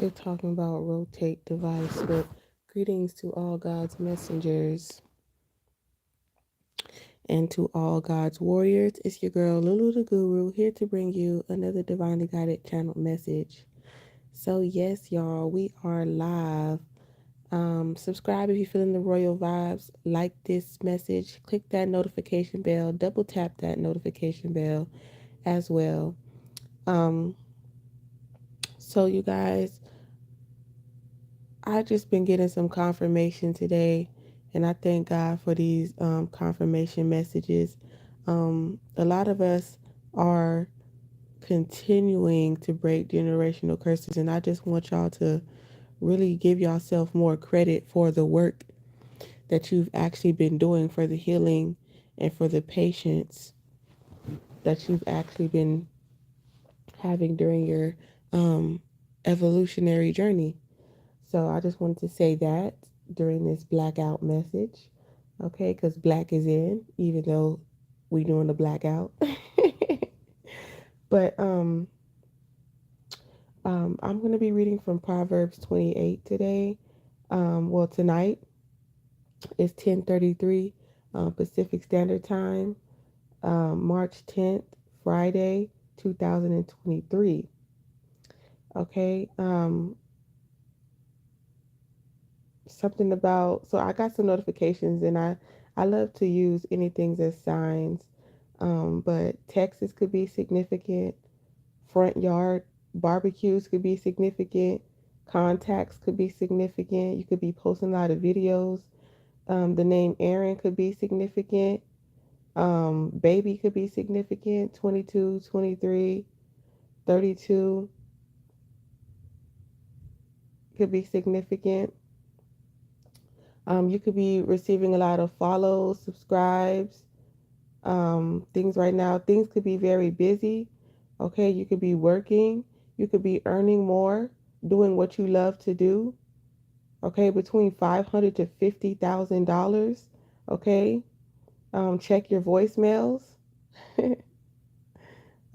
They're talking about rotate device, but greetings to all God's messengers and to all God's warriors. It's your girl Lulu the Guru here to bring you another divinely guided channel message. So yes, y'all, we are live. Subscribe if you're feeling the royal vibes. Like this message. Click that notification bell. Double tap that notification bell as well. Um, so you guys, I just been getting some confirmation today, and I thank God for these confirmation messages. A lot of us are continuing to break generational curses, and I just want y'all to really give yourself more credit for the work that you've actually been doing, for the healing and for the patience that you've actually been having during your um, evolutionary journey. So I just wanted to say that during this blackout message, okay? Because black is in, even though we doing the blackout. But I'm gonna be reading from Proverbs 28 today. Well, tonight is 10:33 Pacific Standard Time, March 10th, Friday, 2023. Okay. Something about, so I got some notifications, and I love to use anything as signs. But Texas could be significant, front yard barbecues could be significant, contacts could be significant. You could be posting a lot of videos. The name Aaron could be significant. Baby could be significant. 22, 23, 32 could be significant. You could be receiving a lot of follows, subscribes, things right now. Things could be very busy. Okay, you could be working. You could be earning more, doing what you love to do. Okay, between $500 to $50,000. Okay, check your voicemails.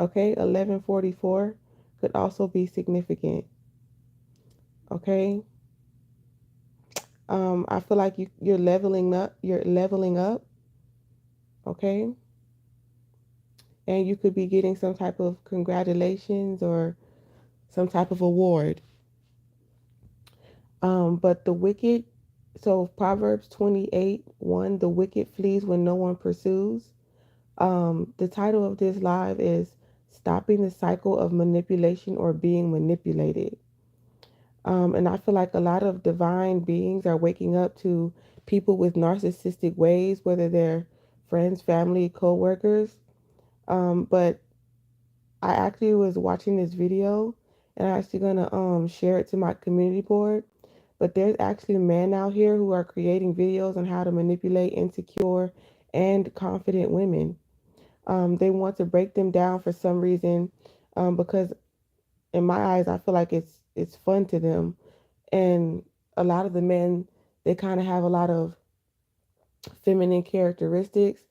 Okay, 1144 could also be significant. Okay, I feel like you're leveling up. You're leveling up. Okay, and you could be getting some type of congratulations or some type of award. But the wicked, so Proverbs 28:1, the wicked flees when no one pursues. The title of this live is Stopping the Cycle of Manipulation or Being Manipulated. And I feel like a lot of divine beings are waking up to people with narcissistic ways, whether they're friends, family, co-workers. But I actually was watching this video, and I'm actually gonna share it to my community board. But there's actually men out here who are creating videos on how to manipulate insecure and confident women. They want to break them down for some reason, because in my eyes, I feel like it's fun to them. And a lot of the men, they kind of have a lot of feminine characteristics,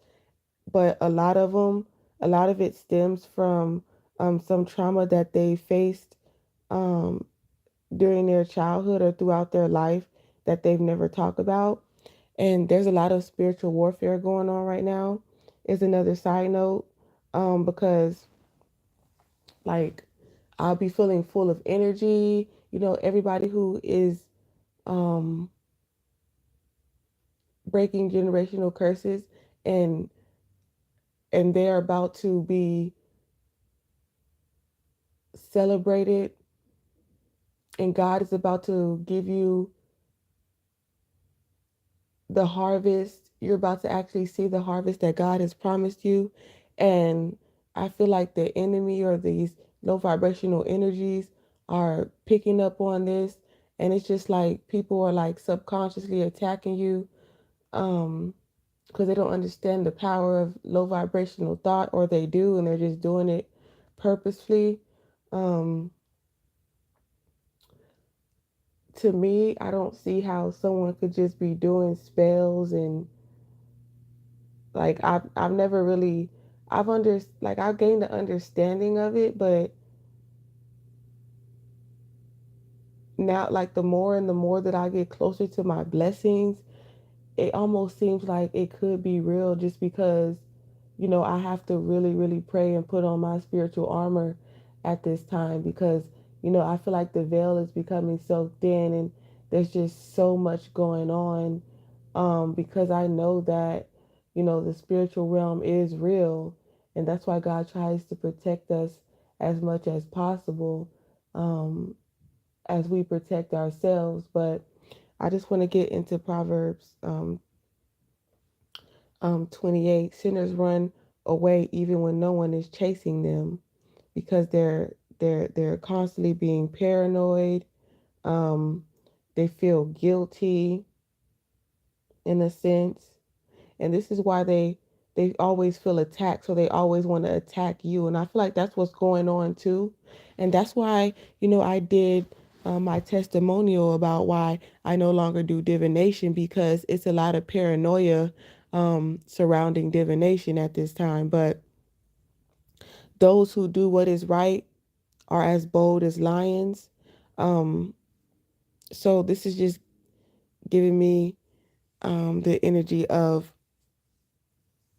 but a lot of it stems from some trauma that they faced um, during their childhood or throughout their life that they've never talked about. And there's a lot of spiritual warfare going on right now, is another side note, because like I'll be feeling full of energy. You know, everybody who is um, breaking generational curses, and they're about to be celebrated, and God is about to give you the harvest. You're about to actually see the harvest that God has promised you. And I feel like the enemy or these low vibrational energies are picking up on this. And it's just like people are like subconsciously attacking you, because they don't understand the power of low vibrational thought, or they do, and they're just doing it purposefully. Um, to me, I don't see how someone could just be doing spells, and like I've never really I've gained the understanding of it, but now, like the more and the more that I get closer to my blessings, it almost seems like it could be real, just because, I have to really, really pray and put on my spiritual armor at this time, because, I feel like the veil is becoming so thin, and there's just so much going on, because I know that, the spiritual realm is real, and that's why God tries to protect us as much as possible, um, as we protect ourselves. But I just want to get into Proverbs 28. Sinners run away even when no one is chasing them, because they're constantly being paranoid. Um, they feel guilty in a sense, and this is why they always feel attacked, so they always want to attack you. And I feel like that's what's going on too, and that's why, I did my testimonial about why I no longer do divination, because it's a lot of paranoia surrounding divination at this time. But those who do what is right are as bold as lions. um so this is just giving me the energy of,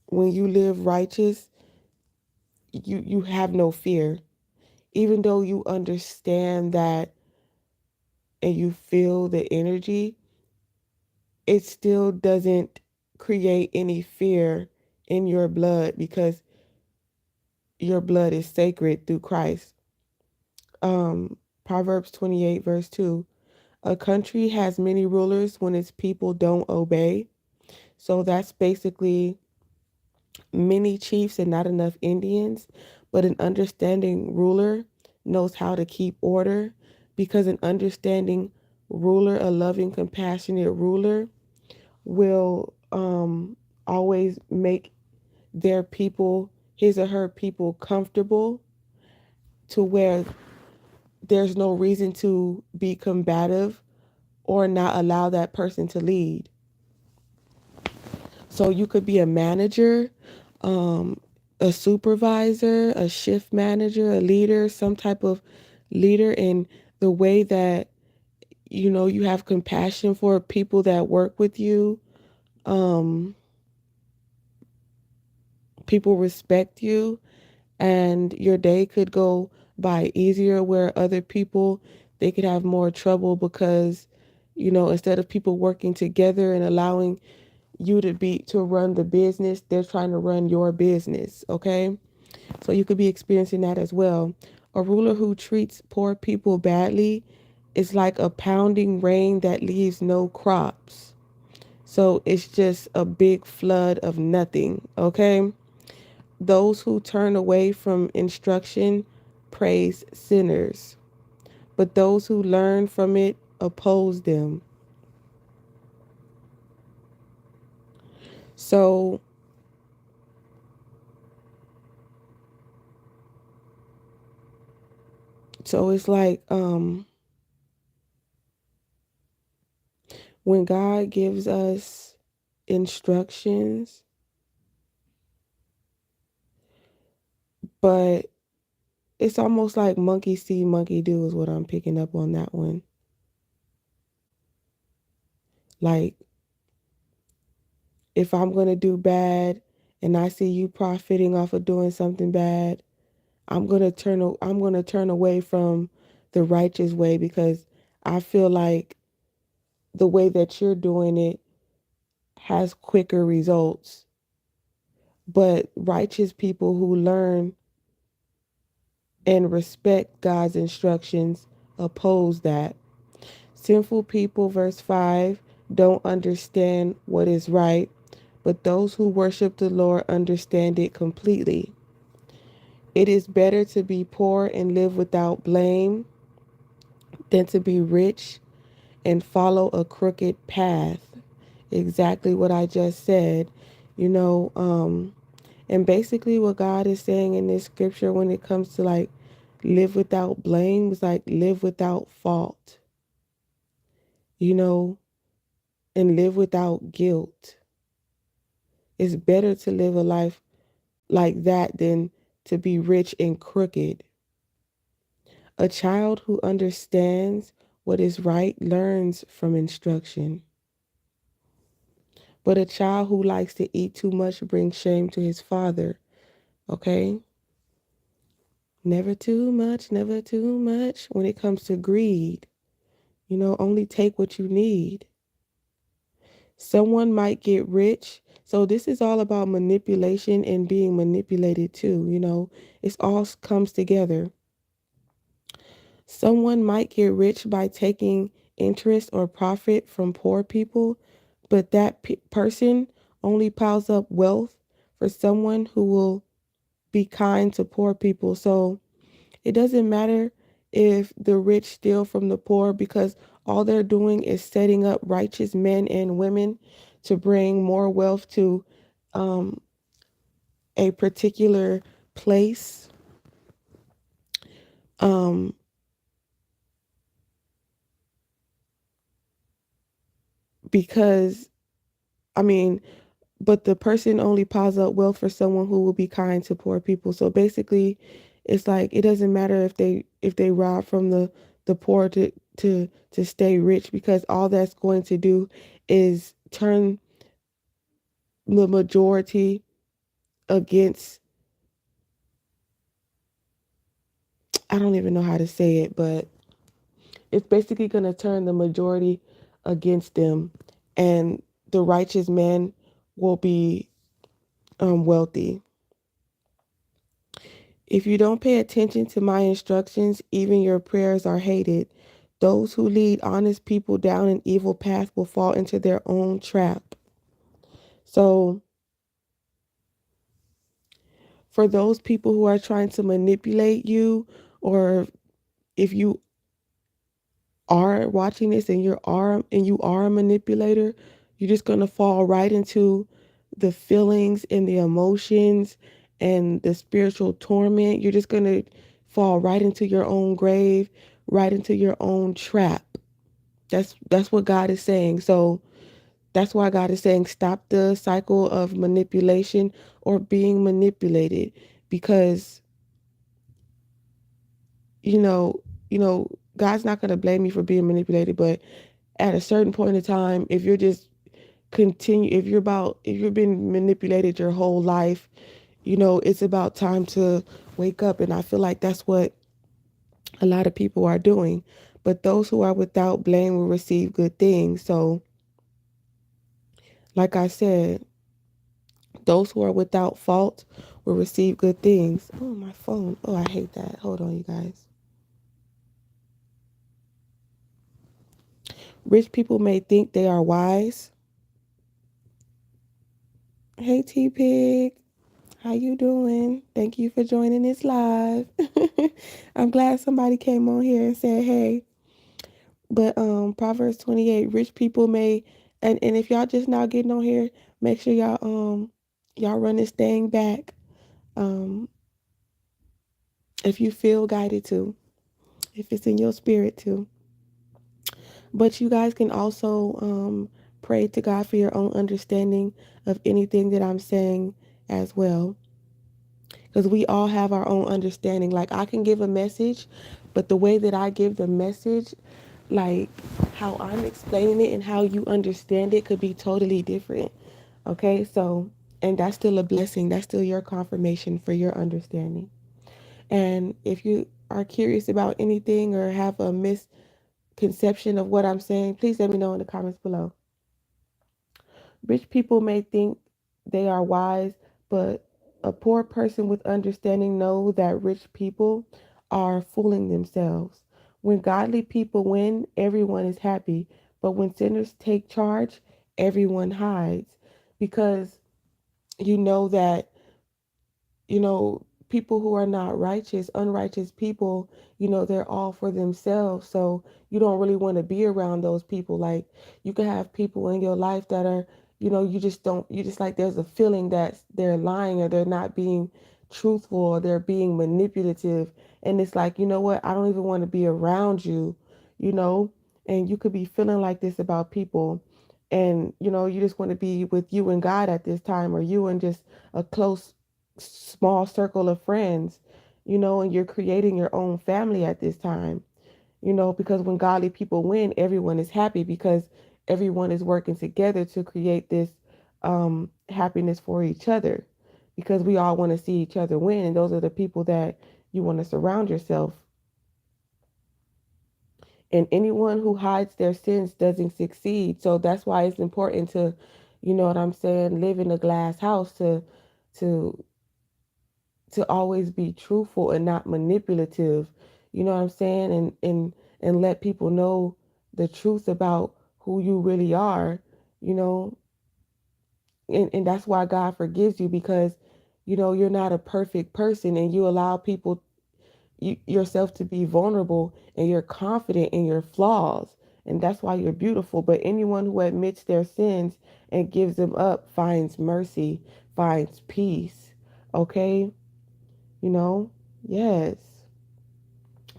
when you live righteous, you have no fear, even though you understand that and you feel the energy. It still doesn't create any fear in your blood, because your blood is sacred through Christ. Proverbs 28 verse 2: a country has many rulers when its people don't obey. So that's basically many chiefs and not enough Indians, but an understanding ruler knows how to keep order, because an understanding ruler, a loving, compassionate ruler, will always make their people, his or her people, comfortable, to where there's no reason to be combative or not allow that person to lead. So you could be a manager, um, a supervisor, a shift manager, a leader, some type of leader, in the way that, you have compassion for people that work with you. Um, People respect you, and your day could go by easier, where other people, they could have more trouble, because, instead of people working together and allowing you to run the business, they're trying to run your business. Okay, so you could be experiencing that as well. A ruler who treats poor people badly is like a pounding rain that leaves no crops. So it's just a big flood of nothing. Okay, those who turn away from instruction praise sinners, but those who learn from it oppose them. So it's like, when God gives us instructions, but it's almost like monkey see, monkey do is what I'm picking up on that one. Like, if I'm going to do bad and I see you profiting off of doing something bad, I'm going to turn away from the righteous way, because I feel like the way that you're doing it has quicker results. But righteous people who learn and respect God's instructions oppose that. Sinful people, verse 5, don't understand what is right, but those who worship the Lord understand it completely. It is better to be poor and live without blame than to be rich and follow a crooked path. Exactly what I just said. You know, and basically what God is saying in this scripture, when it comes to like live without blame, is like live without fault, you know, and live without guilt. It's better to live a life like that than to be rich and crooked. A child who understands what is right learns from instruction. But a child who likes to eat too much brings shame to his father. Okay? Never too much, never too much when it comes to greed. Only take what you need. Someone might get rich. So this is all about manipulation and being manipulated too. It's all comes together. Someone might get rich by taking interest or profit from poor people, but that person only piles up wealth for someone who will be kind to poor people. So it doesn't matter if the rich steal from the poor because all they're doing is setting up righteous men and women to bring more wealth to um, a particular place. Um, because, I mean, but the person only piles up wealth for someone who will be kind to poor people. So basically, it's like it doesn't matter if they rob from the poor to stay rich because all that's going to do is turn the majority against, I don't even know how to say it, but it's basically going to turn the majority against them, and the righteous man will be wealthy. If you don't pay attention to my instructions, even your prayers are hated. Those who lead honest people down an evil path will fall into their own trap. So, for those people who are trying to manipulate you, or if you are watching this and you are a manipulator, you're just going to fall right into the feelings and the emotions and the spiritual torment. You're just going to fall right into your own grave, right into your own trap. That's what God is saying. So that's why God is saying stop the cycle of manipulation or being manipulated, because you know, God's not going to blame you for being manipulated, but at a certain point in time, if you're just if you've been manipulated your whole life, it's about time to wake up. And I feel like that's what a lot of people are doing. But those who are without blame will receive good things. So, like I said, those who are without fault will receive good things. Oh, my phone. Oh, I hate that. Hold on, you guys. Rich people may think they are wise. Hey, T Pig. How you doing? Thank you for joining this live. I'm glad somebody came on here and said hey. But Proverbs 28, rich people may, and if y'all just now getting on here, make sure y'all run this thing back. Um if you feel guided to, if it's in your spirit to. But you guys can also pray to God for your own understanding of anything that I'm saying as well. Because we all have our own understanding. Like I can give a message, but the way that I give the message, like how I'm explaining it and how you understand it could be totally different. Okay, so, and that's still a blessing. That's still your confirmation for your understanding. And if you are curious about anything or have a misconception of what I'm saying, please let me know in the comments below. Rich people may think they are wise, but a poor person with understanding knows that rich people are fooling themselves. When godly people win, everyone is happy, but when sinners take charge, everyone hides, because you know that people who are not righteous, unrighteous people, they're all for themselves. So you don't really want to be around those people. Like you can have people in your life that are, you just like there's a feeling that they're lying or they're not being truthful or they're being manipulative. And it's like, you know what? I don't even want to be around you, you know? And you could be feeling like this about people. And, you just want to be with you and God at this time, or you and just a close small circle of friends, and you're creating your own family at this time. because when godly people win, everyone is happy because everyone is working together to create this happiness for each other, because we all want to see each other win. And those are the people that you want to surround yourself. And anyone who hides their sins doesn't succeed. So that's why it's important to, what I'm saying, live in a glass house, to always be truthful and not manipulative. You know what I'm saying? And let people know the truth about who you really are, you know. And that's why God forgives you, because you're not a perfect person, and you allow people, yourself, to be vulnerable, and you're confident in your flaws, and that's why you're beautiful. But anyone who admits their sins and gives them up finds mercy, finds peace. Okay? Yes.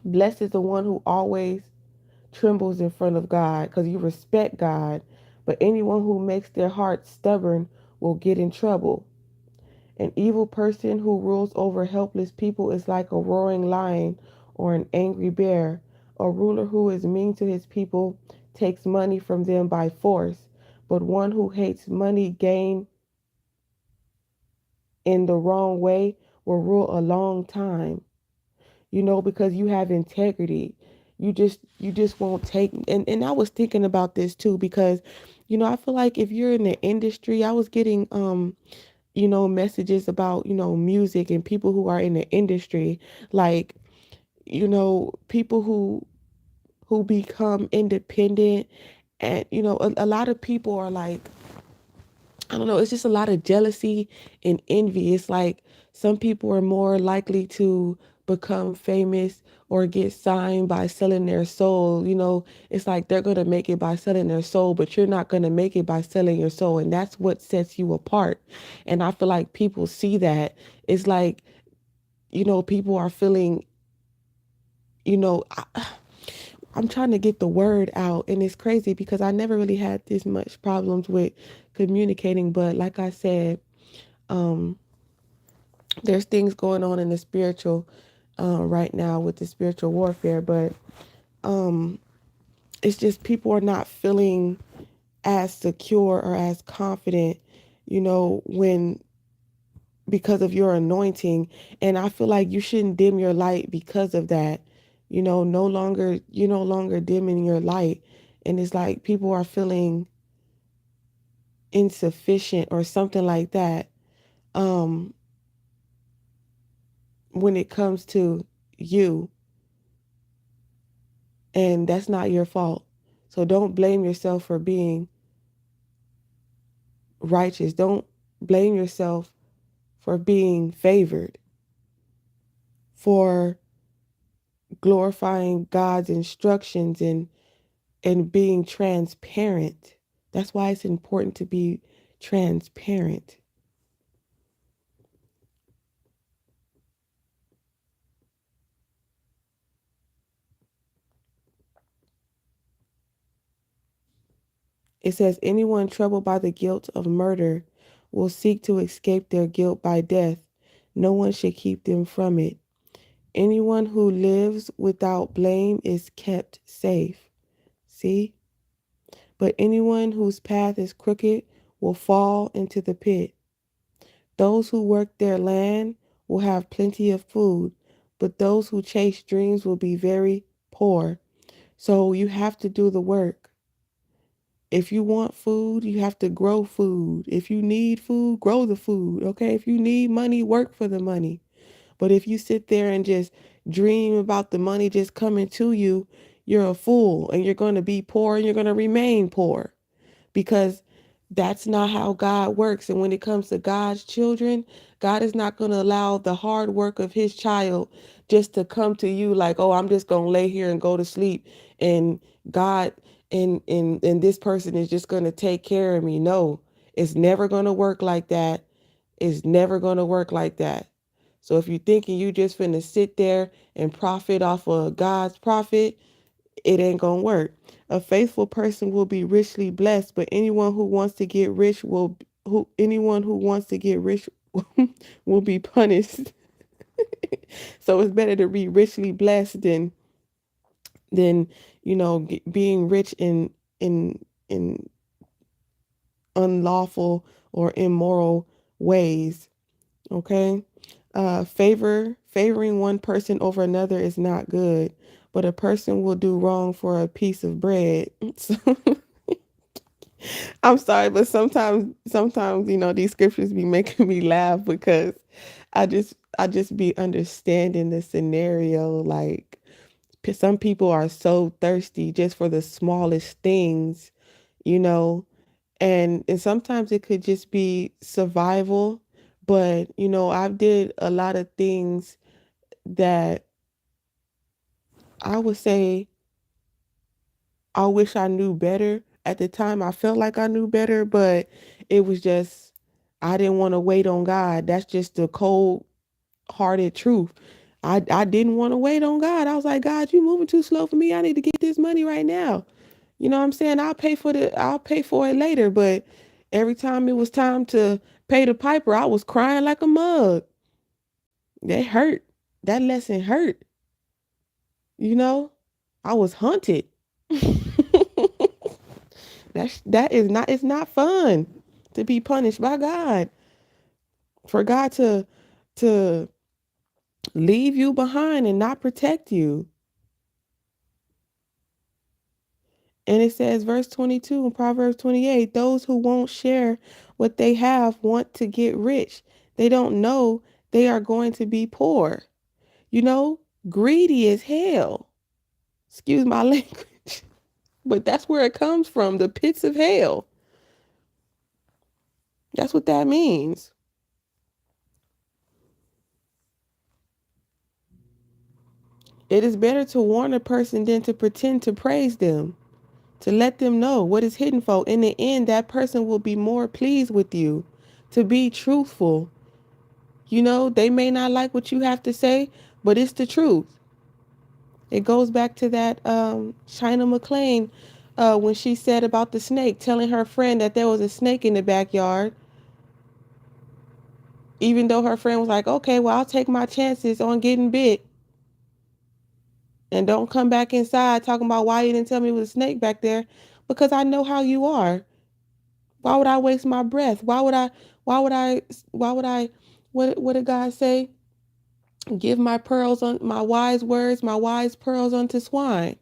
Blessed is the one who always trembles in front of God, because you respect God. But anyone who makes their heart stubborn will get in trouble. An evil person who rules over helpless people is like a roaring lion or an angry bear. A ruler who is mean to his people takes money from them by force, but one who hates money gained in the wrong way will rule a long time. Because you have integrity. You just won't take, and I was thinking about this too, because I feel like if you're in the industry, I was getting messages about, music and people who are in the industry, like, people who become independent, and a lot of people are like, I don't know, it's just a lot of jealousy and envy. It's like some people are more likely to become famous or get signed by selling their soul. It's like they're going to make it by selling their soul, but you're not going to make it by selling your soul. And that's what sets you apart. And I feel like people see that. It's like, people are feeling, you know, I, I'm trying to get the word out, and it's crazy because I never really had this much problems with communicating. But like I said, um, there's things going on in the spiritual right now with the spiritual warfare, but um, it's just people are not feeling as secure or as confident, when because of your anointing. And I feel like you shouldn't dim your light because of that. No longer, you're no longer dimming your light. And it's like people are feeling insufficient or something like that. Um, when it comes to you, and that's not your fault. So don't blame yourself for being righteous. Don't blame yourself for being favored, for glorifying God's instructions, and being transparent. That's why it's important to be transparent. It says, anyone troubled by the guilt of murder will seek to escape their guilt by death. No one should keep them from it. Anyone who lives without blame is kept safe. See? But anyone whose path is crooked will fall into the pit. Those who work their land will have plenty of food, but those who chase dreams will be very poor. So you have to do the work. If you want food, you have to grow food. If you need food, grow the food. Okay? If you need money, work for the money. But if you sit there and just dream about the money just coming to you, you're a fool, and you're going to be poor, and you're going to remain poor, because that's not how God works. And when it comes to God's children, God is not going to allow the hard work of his child just to come to you like, oh, I'm just going to lay here and go to sleep, and God and this person is just going to take care of me. No, it's never going to work like that. It's never going to work like that. So if you're thinking you just finna sit there and profit off of God's profit, it ain't gonna work. A faithful person will be richly blessed, but anyone who wants to get rich will be punished. So it's better to be richly blessed than being rich in unlawful or immoral ways. Okay. Favoring one person over another is not good, but a person will do wrong for a piece of bread. So, I'm sorry, but sometimes these scriptures be making me laugh because I just be understanding the scenario. Like, some people are so thirsty just for the smallest things, you know, and sometimes it could just be survival. But I've did a lot of things that I would say I wish I knew better. At the time I felt like I knew better, but it was just I didn't want to wait on God. That's just the cold hearted truth. I didn't want to wait on God. I was like, God, you moving too slow for me. I need to get this money right now. You know what I'm saying? I'll pay for it later. But every time it was time to pay the piper, I was crying like a mug. That hurt. That lesson hurt. You know? I was hunted. That is not it's not fun to be punished by God. For God to leave you behind and not protect you. And it says, verse 22 in Proverbs 28, those who won't share what they have want to get rich. They don't know they are going to be poor. You know, greedy as hell. Excuse my language. But that's where it comes from, the pits of hell. That's what that means. It is better to warn a person than to pretend to praise them, to let them know what is hidden for. In the end, that person will be more pleased with you. To be truthful. They may not like what you have to say, but it's the truth. It goes back to that China McClain when she said about the snake, telling her friend that there was a snake in the backyard, even though her friend was like, okay, well, I'll take my chances on getting bit. And don't come back inside talking about why you didn't tell me it was a snake back there, because I know how you are. Why would I waste my breath? Why would I, what did God say? Give my pearls on my wise words, my wise pearls unto swine.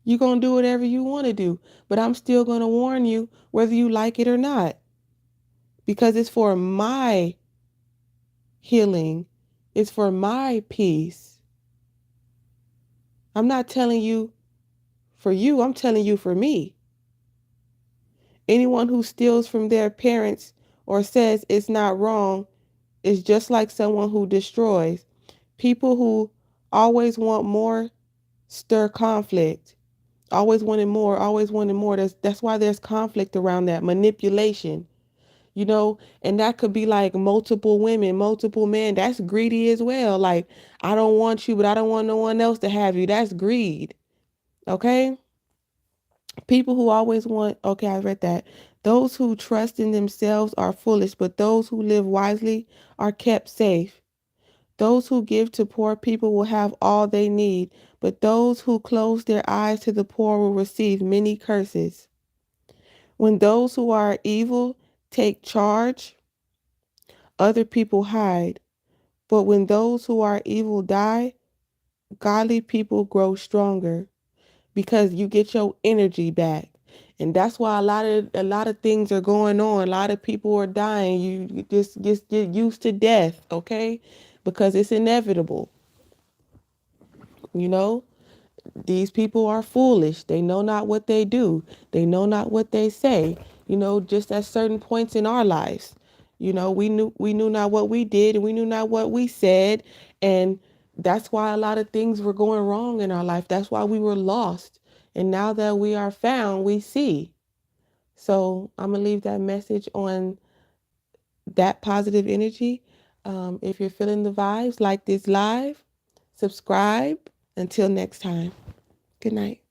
You're going to do whatever you want to do, but I'm still going to warn you whether you like it or not, because it's for my healing. It's for my peace. I'm not telling you for you, I'm telling you for me. Anyone who steals from their parents or says it's not wrong is just like someone who destroys. People who always want more stir conflict. Always wanting more, always wanting more. That's why there's conflict around that manipulation. And that could be like multiple women, multiple men. That's greedy as well. Like, I don't want you, but I don't want no one else to have you. That's greed. Okay? People who always want, okay, I read that. Those who trust in themselves are foolish, but those who live wisely are kept safe. Those who give to poor people will have all they need, but those who close their eyes to the poor will receive many curses. When those who are evil take charge, other people hide. But when those who are evil die, godly people grow stronger because you get your energy back. And that's why a lot of things are going on. A lot of people are dying. You just get used to death, okay? Because it's inevitable. You know, these people are foolish. They know not what they do. They know not what they say. Just at certain points in our lives. We knew not what we did and we knew not what we said. And that's why a lot of things were going wrong in our life. That's why we were lost. And now that we are found, we see. So I'm going to leave that message on that positive energy. If you're feeling the vibes, like this live, subscribe. Until next time. Good night.